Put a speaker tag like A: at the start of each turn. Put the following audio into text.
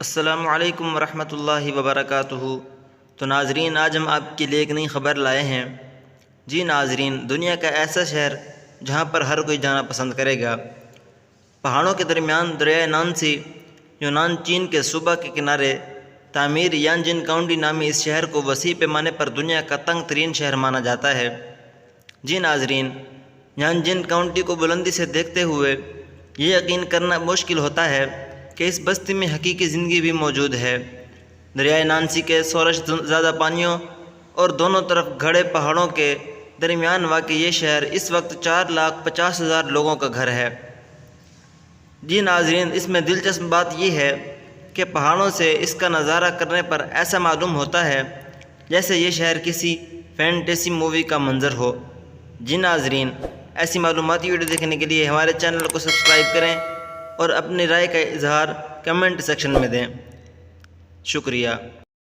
A: السلام علیکم ورحمۃ اللہ وبرکاتہ۔ تو ناظرین، آج ہم آپ کے لیے ایک نئی خبر لائے ہیں۔ جی ناظرین، دنیا کا ایسا شہر جہاں پر ہر کوئی جانا پسند کرے گا۔ پہاڑوں کے درمیان دریائے نانسی، یونان چین کے صوبہ کے کنارے تعمیر یانجن کاؤنٹی نامی اس شہر کو وسیع پیمانے پر دنیا کا تنگ ترین شہر مانا جاتا ہے۔ جی ناظرین، یانجن کاؤنٹی کو بلندی سے دیکھتے ہوئے یہ یقین کرنا مشکل ہوتا ہے کہ اس بستی میں حقیقی زندگی بھی موجود ہے۔ دریائے نانسی کے سورج زیادہ پانیوں اور دونوں طرف گھڑے پہاڑوں کے درمیان واقع یہ شہر اس وقت 4,50,000 لوگوں کا گھر ہے۔ جی ناظرین، اس میں دلچسپ بات یہ ہے کہ پہاڑوں سے اس کا نظارہ کرنے پر ایسا معلوم ہوتا ہے جیسے یہ شہر کسی فینٹیسی مووی کا منظر ہو۔ جی ناظرین، ایسی معلوماتی ویڈیو دیکھنے کے لیے ہمارے چینل کو سبسکرائب کریں اور اپنی رائے کا اظہار کمنٹ سیکشن میں دیں۔ شکریہ۔